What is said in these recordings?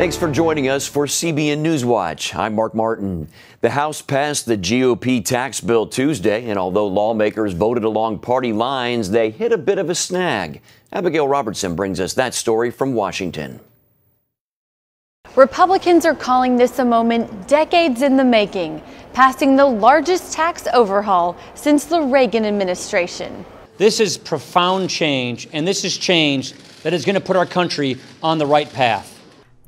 Thanks for joining us for CBN NewsWatch. I'm Mark Martin. The House passed the GOP tax bill Tuesday, and although lawmakers voted along party lines, they hit a bit of a snag. Abigail Robertson brings us that story from Washington. Republicans are calling this a moment decades in the making, passing the largest tax overhaul since the Reagan administration. This is profound change, and this is change that is going to put our country on the right path.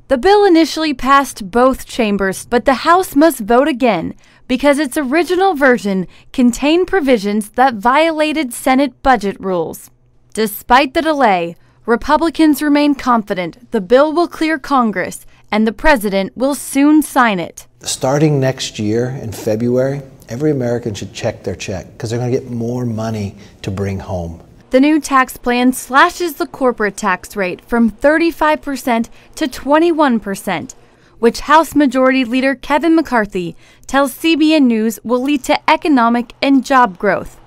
The bill initially passed both chambers, but the House must vote again because its original version contained provisions that violated Senate budget rules. Despite the delay, Republicans remain confident the bill will clear Congress and the president will soon sign it. Starting next year in February, every American should check their check because they're going to get more money to bring home. The new tax plan slashes the corporate tax rate from 35% to 21%, which House Majority Leader Kevin McCarthy tells CBN News will lead to economic and job growth.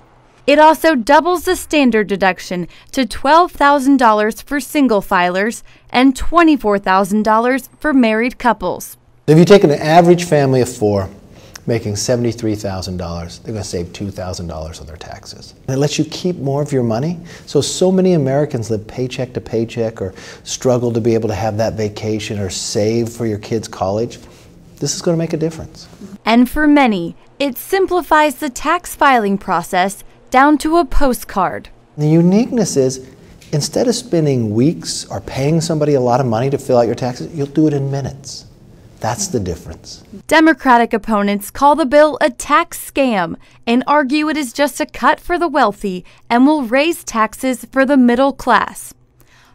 It also doubles the standard deduction to $12,000 for single filers and $24,000 for married couples. If you take an average family of four making $73,000, they're going to save $2,000 on their taxes. And it lets you keep more of your money. So many Americans live paycheck to paycheck or struggle to be able to have that vacation or save for your kids' college. This is going to make a difference. And for many, it simplifies the tax filing process down to a postcard. The uniqueness is, instead of spending weeks or paying somebody a lot of money to fill out your taxes, you'll do it in minutes. That's the difference. Democratic opponents call the bill a tax scam and argue it is just a cut for the wealthy and will raise taxes for the middle class.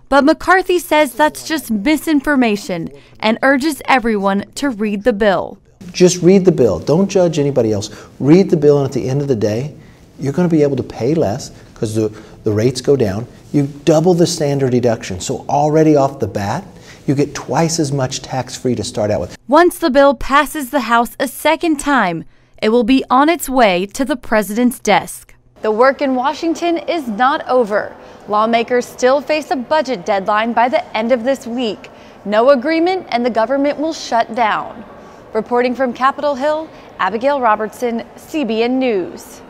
But McCarthy says that's just misinformation and urges everyone to read the bill. Just read the bill. Don't judge anybody else. Read the bill, and at the end of the day, you're going to be able to pay less because the rates go down. You double the standard deduction. So already off the bat, you get twice as much tax-free to start out with. Once the bill passes the House a second time, it will be on its way to the president's desk. The work in Washington is not over. Lawmakers still face a budget deadline by the end of this week. No agreement and the government will shut down. Reporting from Capitol Hill, Abigail Robertson, CBN News.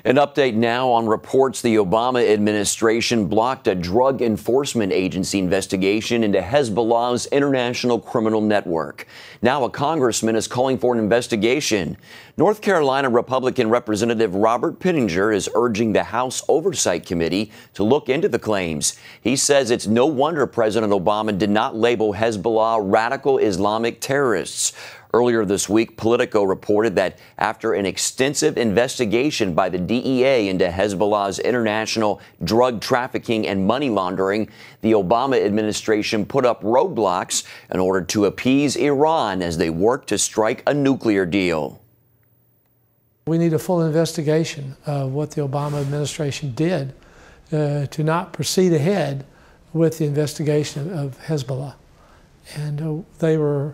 An update now on reports the Obama administration blocked a drug enforcement agency investigation into Hezbollah's international criminal network. Now a congressman is calling for an investigation. North Carolina Republican Representative Robert Pittenger is urging the House Oversight Committee to look into the claims. He says it's no wonder President Obama did not label Hezbollah radical Islamic terrorists. Earlier this week, Politico reported that after an extensive investigation by the DEA into Hezbollah's international drug trafficking and money laundering, the Obama administration put up roadblocks in order to appease Iran as they work to strike a nuclear deal. We need a full investigation of what the Obama administration did to not proceed ahead with the investigation of Hezbollah. And they were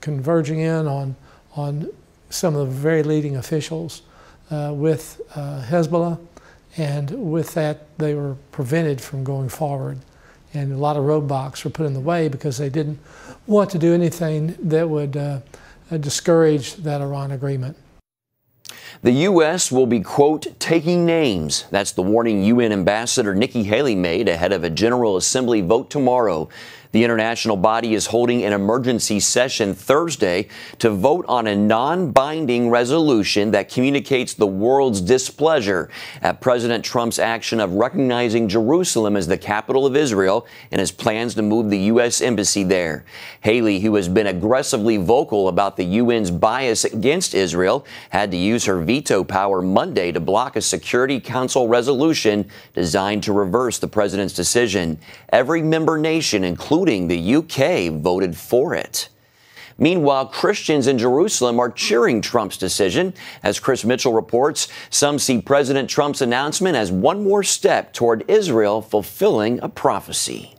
converging in on some of the very leading officials with Hezbollah, and with that they were prevented from going forward. And a lot of roadblocks were put in the way because they didn't want to do anything that would discourage that Iran agreement. The U.S. will be, quote, taking names. That's the warning UN Ambassador Nikki Haley made ahead of a General Assembly vote tomorrow. The international body is holding an emergency session Thursday to vote on a non-binding resolution that communicates the world's displeasure at President Trump's action of recognizing Jerusalem as the capital of Israel and his plans to move the U.S. embassy there. Haley, who has been aggressively vocal about the UN's bias against Israel, had to use her veto power Monday to block a Security Council resolution designed to reverse the president's decision. Every member nation, including the UK, voted for it. Meanwhile, Christians in Jerusalem are cheering Trump's decision. As Chris Mitchell reports, some see President Trump's announcement as one more step toward Israel fulfilling a prophecy.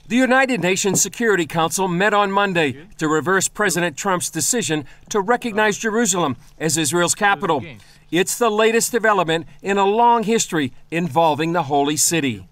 The United Nations Security Council met on Monday to reverse President Trump's decision to recognize Jerusalem as Israel's capital. It's the latest development in a long history involving the Holy City.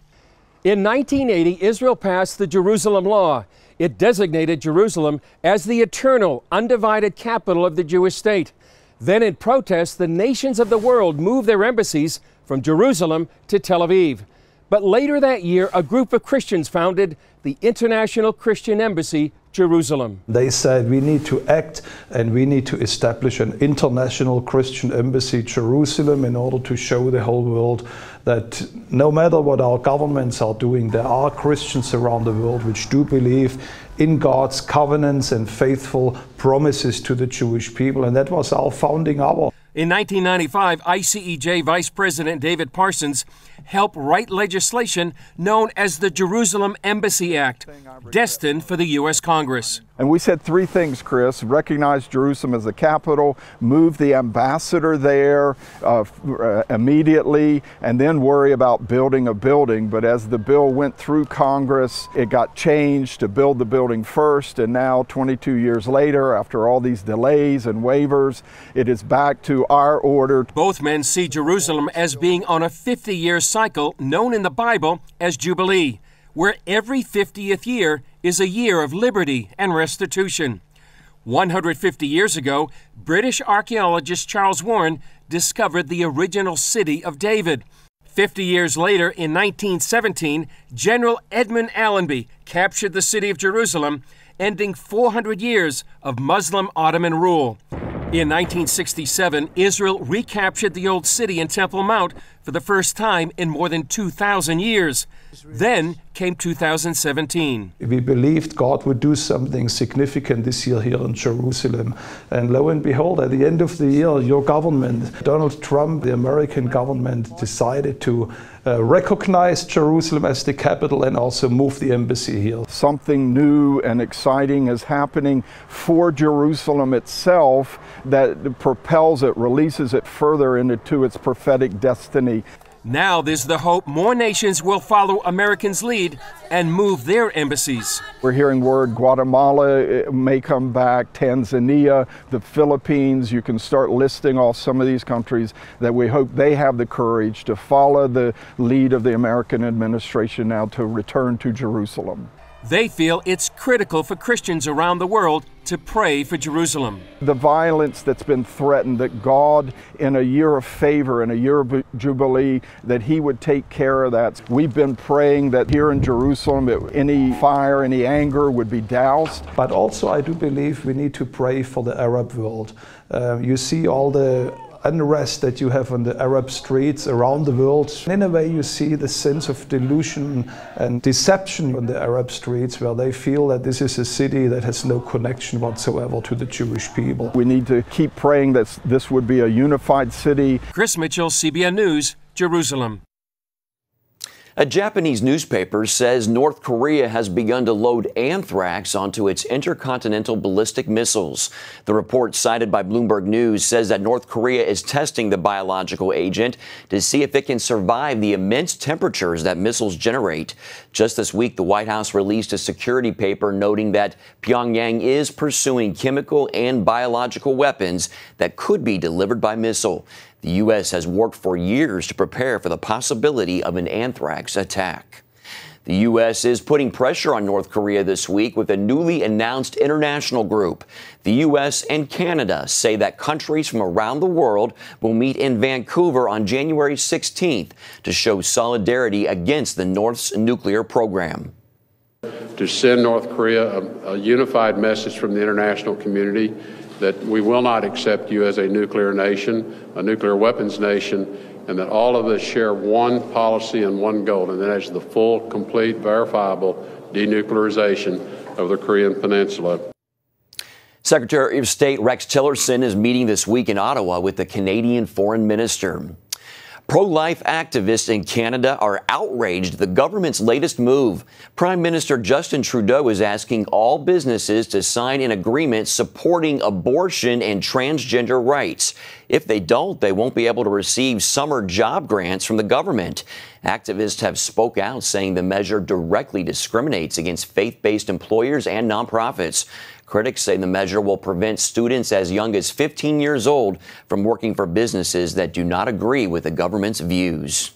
In 1980, Israel passed the Jerusalem Law. It designated Jerusalem as the eternal, undivided capital of the Jewish state. Then in protest, the nations of the world moved their embassies from Jerusalem to Tel Aviv. But later that year, a group of Christians founded the International Christian Embassy, Jerusalem. They said we need to act and we need to establish an international Christian embassy, Jerusalem, in order to show the whole world that no matter what our governments are doing, there are Christians around the world which do believe in God's covenants and faithful promises to the Jewish people. And that was our founding hour. In 1995, ICEJ Vice President David Parsons helped write legislation known as the Jerusalem Embassy Act, destined for the U.S. Congress. And we said three things, Chris: recognize Jerusalem as the capital, move the ambassador there immediately, and then worry about building a building. But as the bill went through Congress, it got changed to build the building first. And now, 22 years later, after all these delays and waivers, it is back to our order. Both men see Jerusalem as being on a 50-year cycle known in the Bible as Jubilee, where every 50th year is a year of liberty and restitution. 150 years ago, British archaeologist Charles Warren discovered the original city of David. 50 years later, in 1917, General Edmund Allenby captured the city of Jerusalem, ending 400 years of Muslim Ottoman rule. In 1967, Israel recaptured the old city in Temple Mount for the first time in more than 2,000 years. Then came 2017. We believed God would do something significant this year here in Jerusalem. And lo and behold, at the end of the year, your government, Donald Trump, the American government, decided to recognize Jerusalem as the capital and also move the embassy here. Something new and exciting is happening for Jerusalem itself that propels it, releases it further into its prophetic destiny. Now there's the hope more nations will follow Americans' lead and move their embassies. We're hearing word Guatemala may come back, Tanzania, the Philippines. You can start listing off some of these countries that we hope they have the courage to follow the lead of the American administration now to return to Jerusalem. They feel it's critical for Christians around the world to pray for Jerusalem. The violence that's been threatened, that God, in a year of favor, in a year of Jubilee, that He would take care of that. We've been praying that here in Jerusalem, any fire, any anger would be doused. But also I do believe we need to pray for the Arab world. You see all the unrest that you have on the Arab streets around the world. In a way, you see the sense of delusion and deception on the Arab streets, where they feel that this is a city that has no connection whatsoever to the Jewish people. We need to keep praying that this would be a unified city. Chris Mitchell, CBN News, Jerusalem. A Japanese newspaper says North Korea has begun to load anthrax onto its intercontinental ballistic missiles. The report cited by Bloomberg News says that North Korea is testing the biological agent to see if it can survive the immense temperatures that missiles generate. Just this week, the White House released a security paper noting that Pyongyang is pursuing chemical and biological weapons that could be delivered by missile. The U.S. has worked for years to prepare for the possibility of an anthrax attack. The U.S. is putting pressure on North Korea this week with a newly announced international group. The U.S. and Canada say that countries from around the world will meet in Vancouver on January 16th to show solidarity against the North's nuclear program. To send North Korea a unified message from the international community that we will not accept you as a nuclear nation, a nuclear weapons nation, and that all of us share one policy and one goal, and that is the full, complete, verifiable denuclearization of the Korean Peninsula. Secretary of State Rex Tillerson is meeting this week in Ottawa with the Canadian Foreign Minister. Pro-life activists in Canada are outraged at the government's latest move. Prime Minister Justin Trudeau is asking all businesses to sign an agreement supporting abortion and transgender rights. If they don't, they won't be able to receive summer job grants from the government. Activists have spoke out saying the measure directly discriminates against faith-based employers and nonprofits. Critics say the measure will prevent students as young as 15 years old from working for businesses that do not agree with the government's views.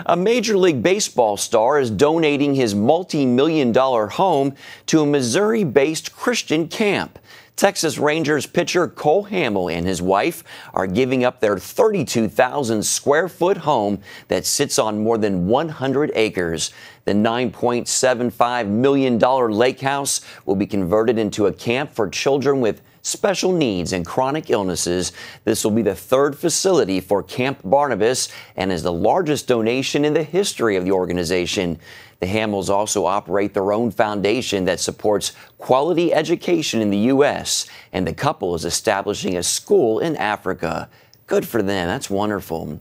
A Major League Baseball star is donating his multi-million-dollar home to a Missouri-based Christian camp. Texas Rangers pitcher Cole Hamel and his wife are giving up their 32,000 square foot home that sits on more than 100 acres. The $9.75 million lake house will be converted into a camp for children with special needs and chronic illnesses. This will be the third facility for Camp Barnabas and is the largest donation in the history of the organization. The Hamels also operate their own foundation that supports quality education in the U.S., and the couple is establishing a school in Africa. Good for them. That's wonderful.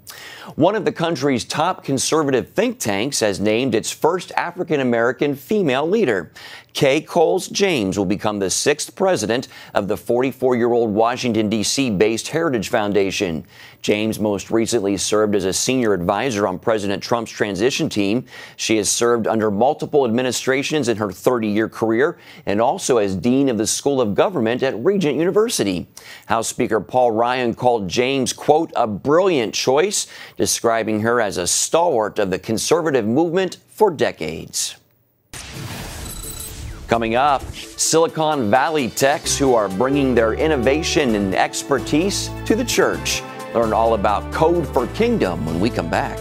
One of the country's top conservative think tanks has named its first African-American female leader. Kay Coles James will become the sixth president of the 44-year-old Washington, D.C.-based Heritage Foundation. James most recently served as a senior advisor on President Trump's transition team. She has served under multiple administrations in her 30-year career and also as dean of the School of Government at Regent University. House Speaker Paul Ryan called James, quote, a brilliant choice, describing her as a stalwart of the conservative movement for decades. Coming up, Silicon Valley techs who are bringing their innovation and expertise to the church. Learn all about Code for Kingdom when we come back.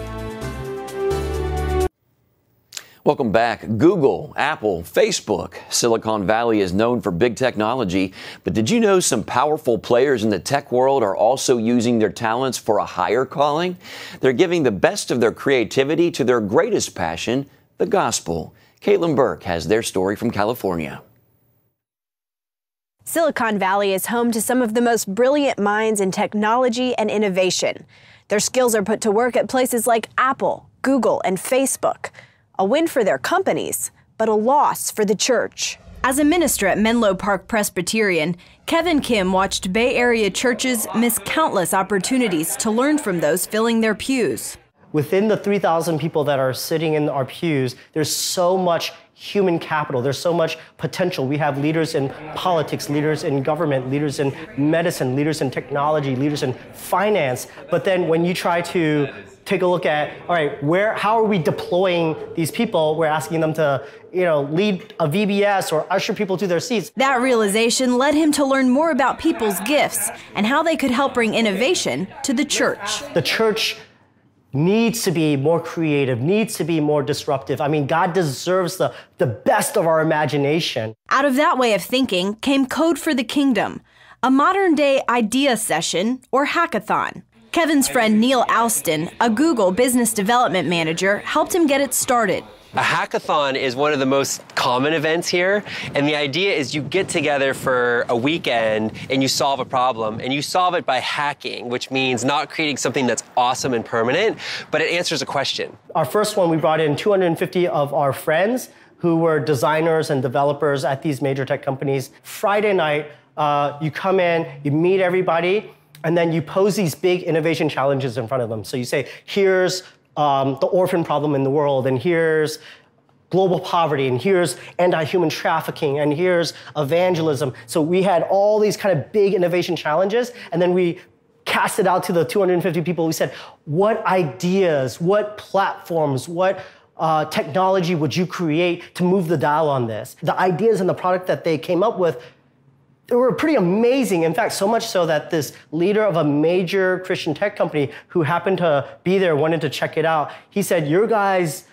Welcome back. Google, Apple, Facebook. Silicon Valley is known for big technology, but did you know some powerful players in the tech world are also using their talents for a higher calling? They're giving the best of their creativity to their greatest passion, the gospel. Caitlin Burke has their story from California. Silicon Valley is home to some of the most brilliant minds in technology and innovation. Their skills are put to work at places like Apple, Google, and Facebook. A win for their companies, but a loss for the church. As a minister at Menlo Park Presbyterian, Kevin Kim watched Bay Area churches miss countless opportunities to learn from those filling their pews. Within the 3,000 people that are sitting in our pews, there's so much human capital. There's so much potential. We have leaders in politics, leaders in government, leaders in medicine, leaders in technology, leaders in finance. But then when you try to take a look at, all right, how are we deploying these people? We're asking them to, lead a VBS or usher people to their seats. That realization led him to learn more about people's gifts and how they could help bring innovation to the church. The church needs to be more creative, needs to be more disruptive. I mean, God deserves the best of our imagination. Out of that way of thinking came Code for the Kingdom, a modern-day idea session or hackathon. Kevin's friend Neil Alston, a Google business development manager, helped him get it started. A hackathon is one of the most common events here, and the idea is you get together for a weekend and you solve a problem, and you solve it by hacking, which means not creating something that's awesome and permanent, but it answers a question. Our first one, we brought in 250 of our friends who were designers and developers at these major tech companies. Friday night, you come in, you meet everybody, and then you pose these big innovation challenges in front of them. So you say, here's the orphan problem in the world, and here's global poverty, and here's anti-human trafficking, and here's evangelism. So we had all these kind of big innovation challenges, and then we cast it out to the 250 people. We said, what ideas, what platforms, what technology would you create to move the dial on this? The ideas and the product that they came up with, they were pretty amazing. In fact, so much so that this leader of a major Christian tech company who happened to be there, wanted to check it out, he said,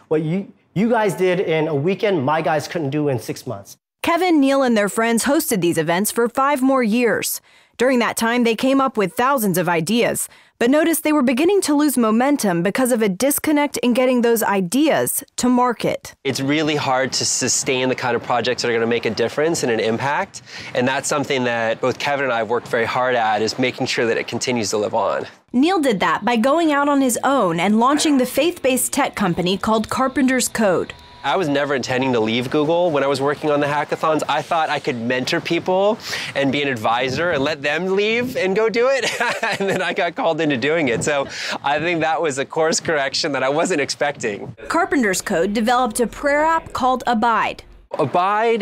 what you guys did in a weekend, my guys couldn't do in 6 months. Kevin, Neil, and their friends hosted these events for 5 more years. During that time, they came up with thousands of ideas, but noticed they were beginning to lose momentum because of a disconnect in getting those ideas to market. It's really hard to sustain the kind of projects that are going to make a difference and an impact, and that's something that both Kevin and I have worked very hard at, is making sure that it continues to live on. Neil did that by going out on his own and launching the faith-based tech company called Carpenter's Code. I was never intending to leave Google when I was working on the hackathons. I thought I could mentor people and be an advisor and let them leave and go do it. And then I got called into doing it. So I think that was a course correction that I wasn't expecting. Carpenter's Code developed a prayer app called Abide. Abide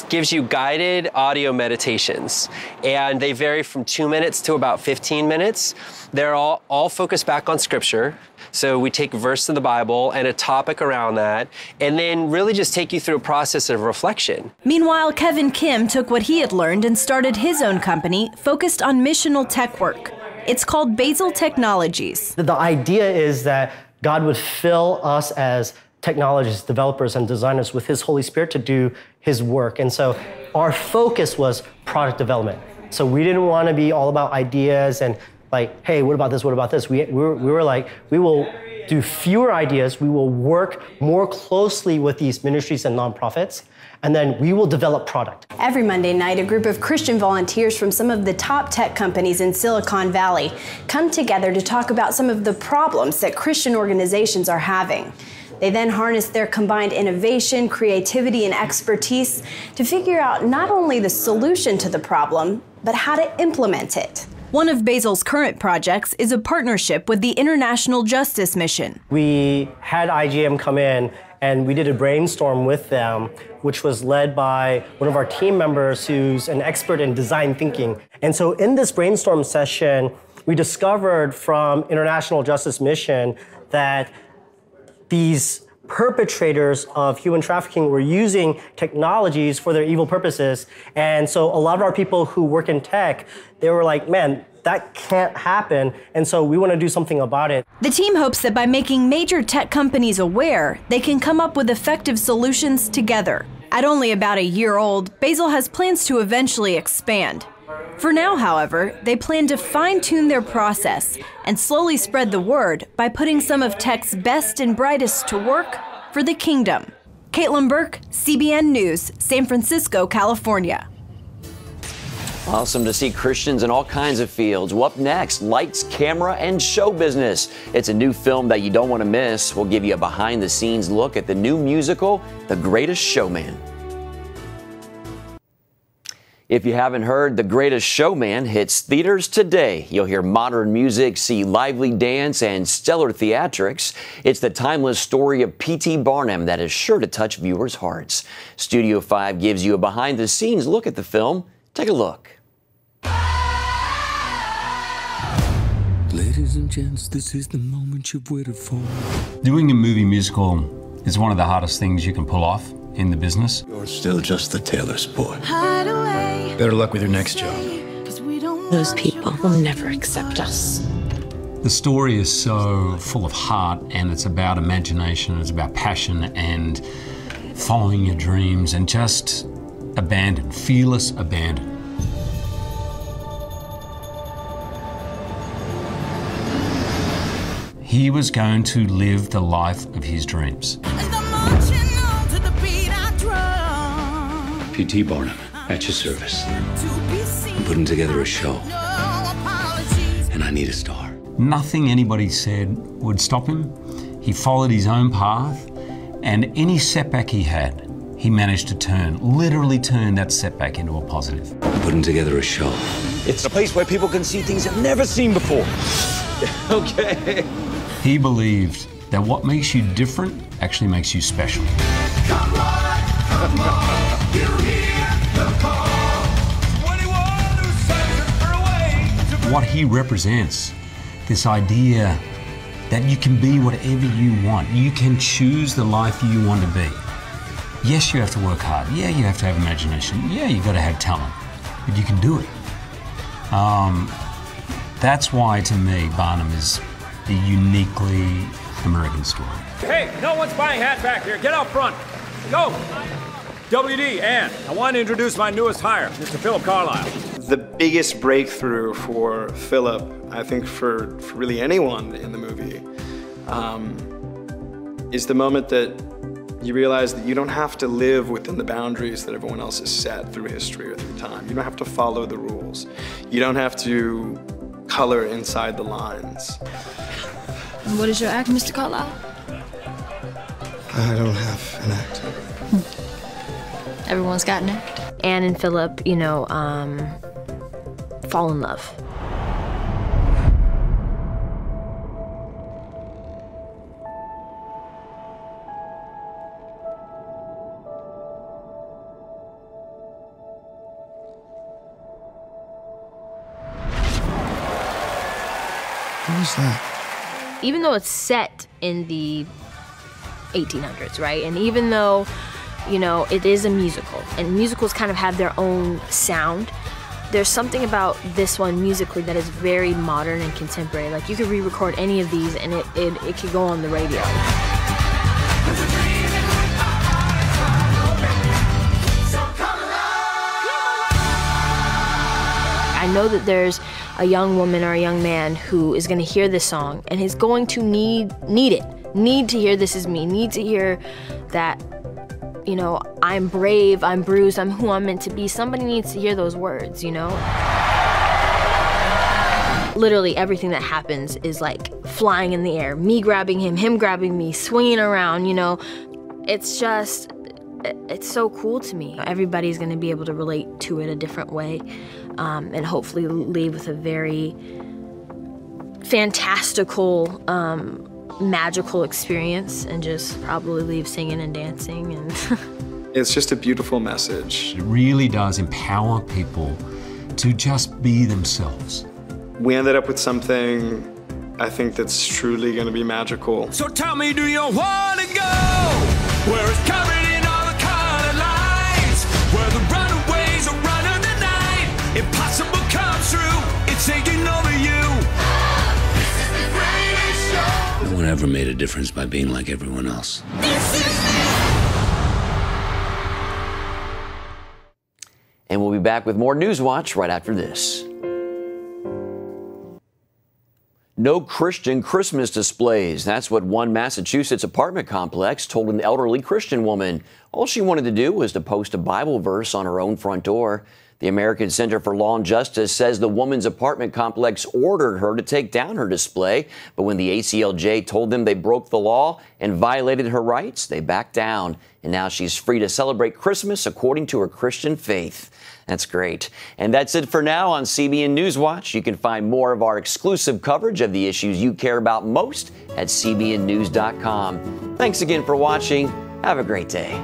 gives you guided audio meditations, and they vary from 2 minutes to about 15 minutes. They're all focused back on Scripture. So we take a verse of the Bible and a topic around that, and then really just take you through a process of reflection. Meanwhile, Kevin Kim took what he had learned and started his own company focused on missional tech work. It's called Basil Technologies. The idea is that God would fill us as technologists, developers, and designers with His Holy Spirit to do His work. And so our focus was product development. So we didn't want to be all about ideas and like, hey, what about this, what about this? We were like, we will do fewer ideas, we will work more closely with these ministries and nonprofits, and then we will develop product. Every Monday night, a group of Christian volunteers from some of the top tech companies in Silicon Valley come together to talk about some of the problems that Christian organizations are having. They then harness their combined innovation, creativity, and expertise to figure out not only the solution to the problem, but how to implement it. One of Basil's current projects is a partnership with the International Justice Mission. We had IGM come in and we did a brainstorm with them, which was led by one of our team members who's an expert in design thinking. And so in this brainstorm session, we discovered from International Justice Mission that these perpetrators of human trafficking were using technologies for their evil purposes. And so a lot of our people who work in tech, they were like, man, that can't happen. And so we want to do something about it. The team hopes that by making major tech companies aware, they can come up with effective solutions together. At only about a year old, Basil has plans to eventually expand. For now, however, they plan to fine-tune their process and slowly spread the word by putting some of tech's best and brightest to work for the kingdom. Caitlin Burke, CBN News, San Francisco, California. Awesome to see Christians in all kinds of fields. Well, up next, lights, camera, and show business. It's a new film that you don't want to miss. We'll give you a behind-the-scenes look at the new musical, The Greatest Showman. If you haven't heard, The Greatest Showman hits theaters today. You'll hear modern music, see lively dance, and stellar theatrics. It's the timeless story of P.T. Barnum that is sure to touch viewers' hearts. Studio 5 gives you a behind-the-scenes look at the film. Take a look. Ladies and gents, this is the moment you've waited for. Doing a movie musical is one of the hardest things you can pull off in the business. You're still just the tailor's boy. Hideaway. Better luck with your next job. Those people will never accept us. The story is so full of heart, and it's about imagination, it's about passion and following your dreams and just abandon, fearless abandon. He was going to live the life of his dreams. P.T. Barnum, at your service. I'm putting together a show, and I need a star. Nothing anybody said would stop him. He followed his own path, and any setback he had, he managed to literally turn that setback into a positive. I'm putting together a show. It's a place where people can see things they've never seen before. Okay. He believed that what makes you different actually makes you special. Come on, you hear the call. 21 who sends her away. What he represents, this idea that you can be whatever you want. You can choose the life you want to be. Yes, you have to work hard. Yeah, you have to have imagination. Yeah, you got to have talent, but you can do it. That's why, to me, Barnum is a uniquely American story. Hey, no one's buying hat back here. Get out front. Go. WD, and I want to introduce my newest hire, Mr. Philip Carlisle. The biggest breakthrough for Philip, I think for really anyone in the movie, is the moment that you realize that you don't have to live within the boundaries that everyone else has set through history or through time. You don't have to follow the rules. You don't have to color inside the lines. What is your act, Mr. Carlisle? I don't have an act. Everyone's got an act. Anne and Philip, fall in love. is that? Even though it's set in the 1800s, right? And even though, you know, it is a musical, and musicals kind of have their own sound, there's something about this one musically that is very modern and contemporary. Like, you could re-record any of these and it could go on the radio. I know that there's a young woman or a young man who is going to hear this song and is going to need to hear "This Is Me," need to hear that, you know, I'm brave, I'm bruised, I'm who I'm meant to be. Somebody needs to hear those words, you know? Literally everything that happens is like flying in the air. Me grabbing him grabbing me, swinging around, you know? It's just, it's so cool to me. Everybody's gonna be able to relate to it a different way, and hopefully leave with a very fantastical, magical experience, and just probably leave singing and dancing. And it's just a beautiful message. It really does empower people to just be themselves. We ended up with something I think that's truly going to be magical. So tell me, do you want to go where it's covered in all the colored lights, where the runaways are running the night, impossible comes true, it's taking over you. This is the greatest show. No one ever made a difference by being like everyone else. And we'll be back with more NewsWatch right after this. No Christian Christmas displays. That's what one Massachusetts apartment complex told an elderly Christian woman. All she wanted to do was to post a Bible verse on her own front door. The American Center for Law and Justice says the woman's apartment complex ordered her to take down her display, but when the ACLJ told them they broke the law and violated her rights, they backed down, and now she's free to celebrate Christmas according to her Christian faith. That's great. And that's it for now on CBN NewsWatch. You can find more of our exclusive coverage of the issues you care about most at cbnnews.com. Thanks again for watching. Have a great day.